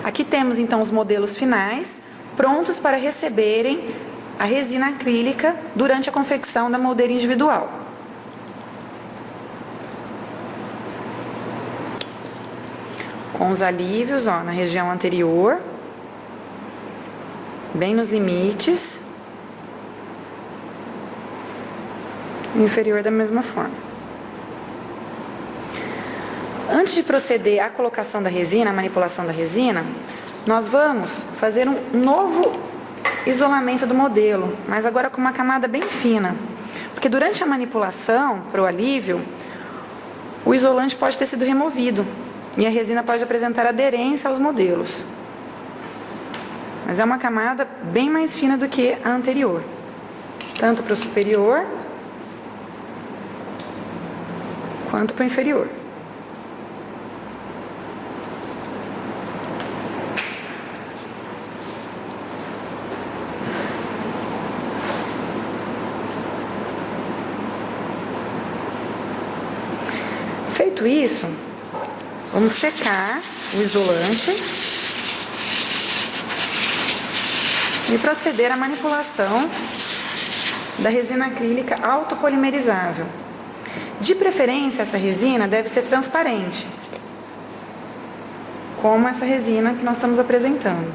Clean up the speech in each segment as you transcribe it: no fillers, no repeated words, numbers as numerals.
Aqui temos então os modelos finais, prontos para receberem a resina acrílica durante a confecção da moldeira individual. Com os alívios, na região anterior, bem nos limites, e inferior da mesma forma. Antes de proceder à colocação da resina, à manipulação da resina, nós vamos fazer um novo isolamento do modelo, mas agora com uma camada bem fina, porque durante a manipulação, para o alívio, o isolante pode ter sido removido e a resina pode apresentar aderência aos modelos. Mas é uma camada bem mais fina do que a anterior, tanto para o superior quanto para o inferior. Feito isso, vamos secar o isolante e proceder à manipulação da resina acrílica autopolimerizável. De preferência, essa resina deve ser transparente, como essa resina que nós estamos apresentando,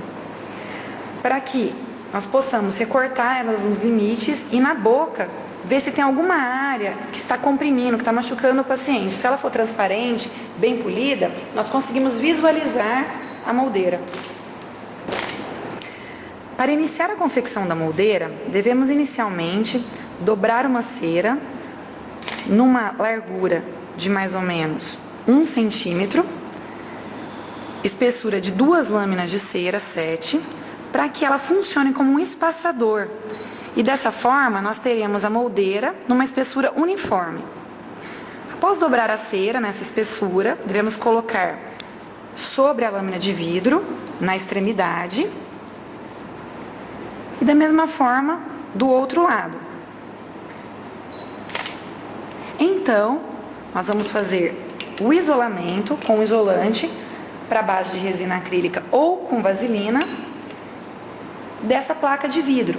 para que nós possamos recortar elas nos limites e na boca ver se tem alguma área que está comprimindo, que está machucando o paciente. Se ela for transparente, bem polida, nós conseguimos visualizar a moldeira. Para iniciar a confecção da moldeira, devemos inicialmente dobrar uma cera numa largura de mais ou menos 1 centímetro, espessura de 2 lâminas de cera 7, para que ela funcione como um espaçador. E dessa forma, nós teremos a moldeira numa espessura uniforme. Após dobrar a cera nessa espessura, devemos colocar sobre a lâmina de vidro, na extremidade, e da mesma forma do outro lado. Então, nós vamos fazer o isolamento com isolante para base de resina acrílica ou com vaselina dessa placa de vidro.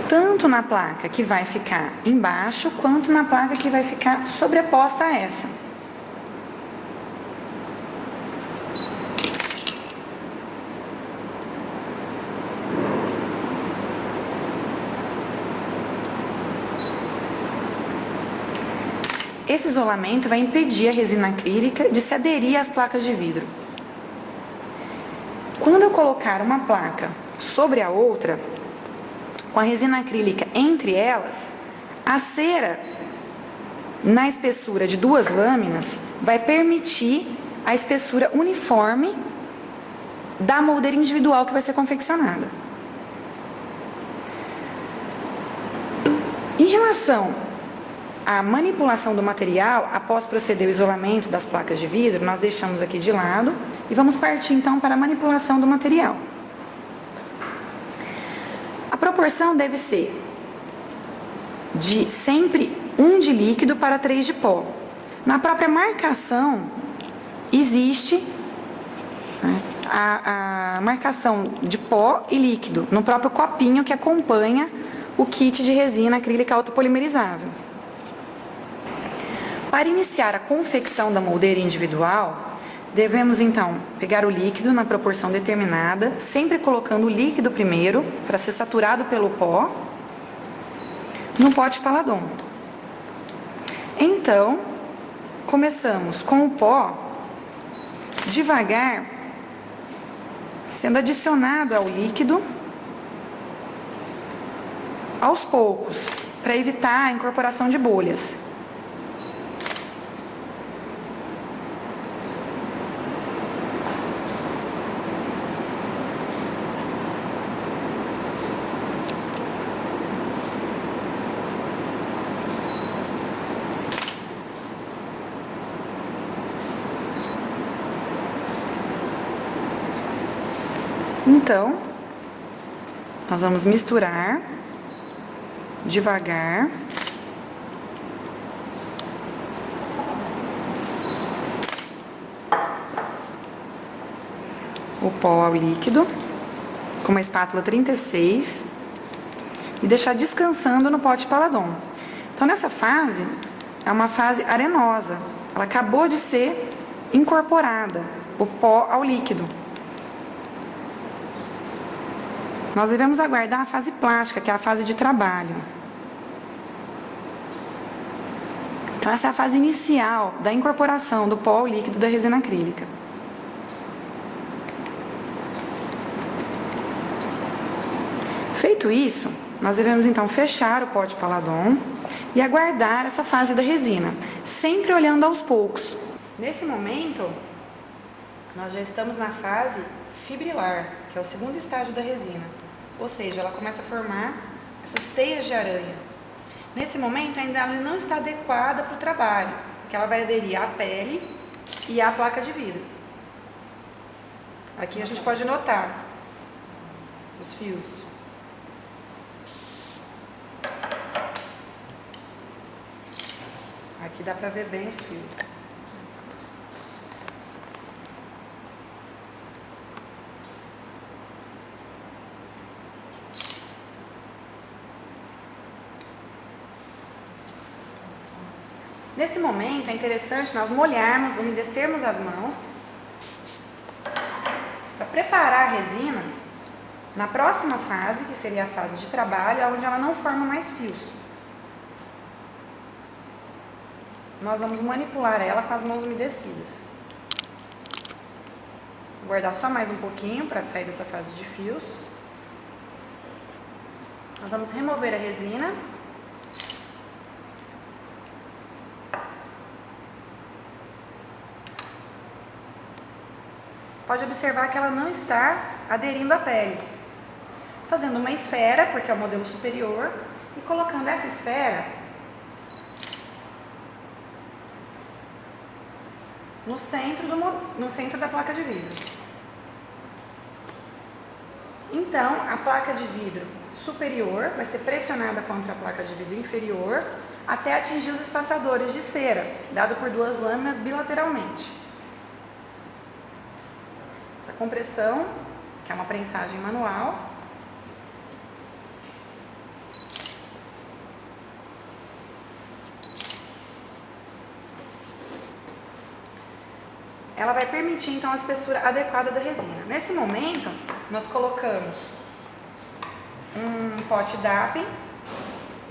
Tanto na placa que vai ficar embaixo, quanto na placa que vai ficar sobreposta a essa. Esse isolamento vai impedir a resina acrílica de se aderir às placas de vidro. Quando eu colocar uma placa sobre a outra, com a resina acrílica entre elas, a cera na espessura de 2 lâminas vai permitir a espessura uniforme da moldeira individual que vai ser confeccionada. Em relação à manipulação do material, após proceder ao isolamento das placas de vidro, nós deixamos aqui de lado e vamos partir então para a manipulação do material. A proporção deve ser de sempre 1 de líquido para 3 de pó. Na própria marcação existe a marcação de pó e líquido, no próprio copinho que acompanha o kit de resina acrílica autopolimerizável. Para iniciar a confecção da moldeira individual, devemos então pegar o líquido na proporção determinada, sempre colocando o líquido primeiro, para ser saturado pelo pó, no pote Paladon. Então, começamos com o pó, devagar, sendo adicionado ao líquido, aos poucos, para evitar a incorporação de bolhas. Então, nós vamos misturar devagar o pó ao líquido com uma espátula 36 e deixar descansando no pote Paladon. Então, nessa fase, é uma fase arenosa. Ela acabou de ser incorporada, o pó ao líquido. Nós devemos aguardar a fase plástica, que é a fase de trabalho. Então, essa é a fase inicial da incorporação do pó ao líquido da resina acrílica. Feito isso, nós devemos então fechar o pote Paladon e aguardar essa fase da resina, sempre olhando aos poucos. Nesse momento, nós já estamos na fase fibrilar, que é o segundo estágio da resina. Ou seja, ela começa a formar essas teias de aranha. Nesse momento, ainda ela não está adequada para o trabalho, porque ela vai aderir à pele e à placa de vidro. Aqui a gente pode notar os fios. Aqui dá para ver bem os fios. Nesse momento é interessante nós molharmos, umedecermos as mãos para preparar a resina na próxima fase, que seria a fase de trabalho, onde ela não forma mais fios. Nós vamos manipular ela com as mãos umedecidas. Vou guardar só mais um pouquinho para sair dessa fase de fios. Nós vamos remover a resina. Pode observar que ela não está aderindo à pele. Fazendo uma esfera, porque é o modelo superior, e colocando essa esfera no centro da placa de vidro. Então, a placa de vidro superior vai ser pressionada contra a placa de vidro inferior até atingir os espaçadores de cera, dado por duas lâminas bilateralmente. Essa compressão, que é uma prensagem manual, ela vai permitir então a espessura adequada da resina. Nesse momento, nós colocamos um pote DAPEN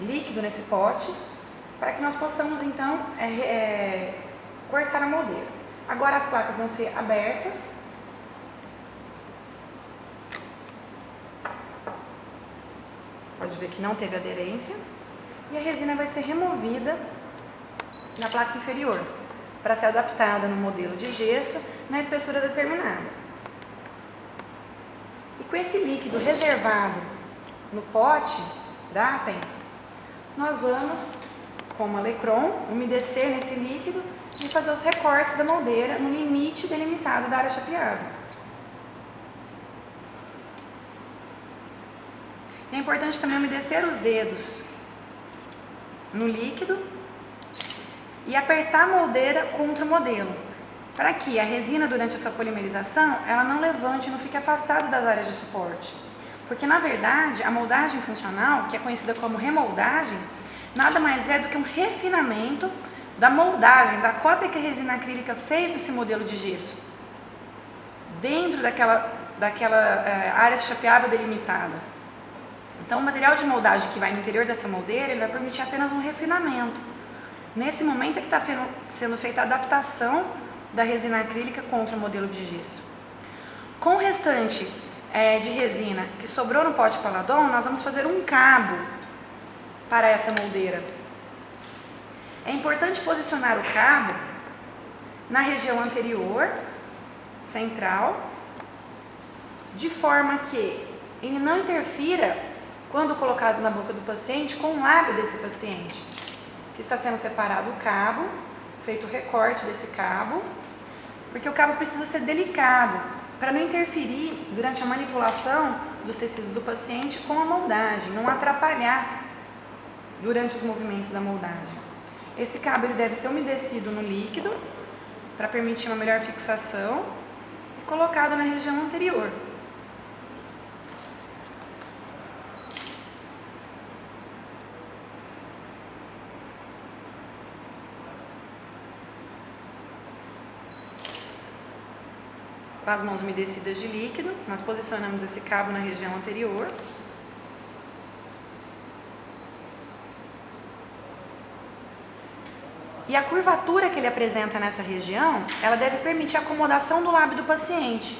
líquido nesse pote, para que nós possamos então cortar a moldeira. Agora as placas vão ser abertas. Pode ver que não teve aderência. E a resina vai ser removida na placa inferior, para ser adaptada no modelo de gesso na espessura determinada. E com esse líquido reservado no pote DAPEN, nós vamos, com uma Lecron, umedecer nesse líquido e fazer os recortes da moldeira no limite delimitado da área chapeável. É importante também umedecer os dedos no líquido e apertar a moldeira contra o modelo, para que a resina, durante a sua polimerização, ela não levante e não fique afastada das áreas de suporte. Porque, na verdade, a moldagem funcional, que é conhecida como remoldagem, nada mais é do que um refinamento da moldagem, da cópia que a resina acrílica fez nesse modelo de gesso, dentro daquela área chapeável delimitada. Então, o material de moldagem que vai no interior dessa moldeira, ele vai permitir apenas um refinamento. Nesse momento é que está sendo feita a adaptação da resina acrílica contra o modelo de gesso. Com o restante de resina que sobrou no pote Paladon, nós vamos fazer um cabo para essa moldeira. É importante posicionar o cabo na região anterior, central, de forma que ele não interfira, quando colocado na boca do paciente, com o lábio desse paciente, que está sendo separado o cabo, feito o recorte desse cabo, porque o cabo precisa ser delicado, para não interferir durante a manipulação dos tecidos do paciente com a moldagem, não atrapalhar durante os movimentos da moldagem. Esse cabo ele deve ser umedecido no líquido para permitir uma melhor fixação e colocado na região anterior. Com as mãos umedecidas de líquido, nós posicionamos esse cabo na região anterior. E a curvatura que ele apresenta nessa região, ela deve permitir a acomodação do lábio do paciente.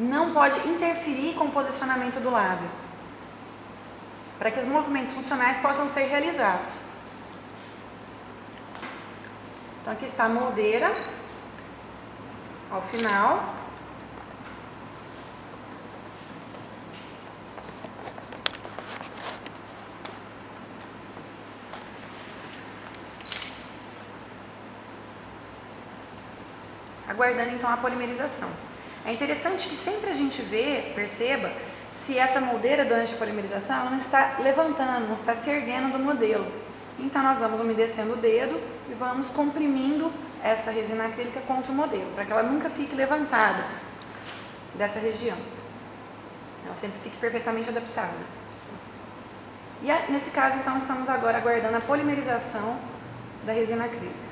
Não pode interferir com o posicionamento do lábio, para que os movimentos funcionais possam ser realizados. Então aqui está a moldeira. Ao final, aguardando então a polimerização. É interessante que sempre a gente perceba se essa moldeira durante a polimerização ela não está levantando, não está se erguendo do modelo. Então nós vamos umedecendo o dedo e vamos comprimindo essa resina acrílica contra o modelo, para que ela nunca fique levantada dessa região. Ela sempre fique perfeitamente adaptada. E nesse caso, então, estamos agora aguardando a polimerização da resina acrílica.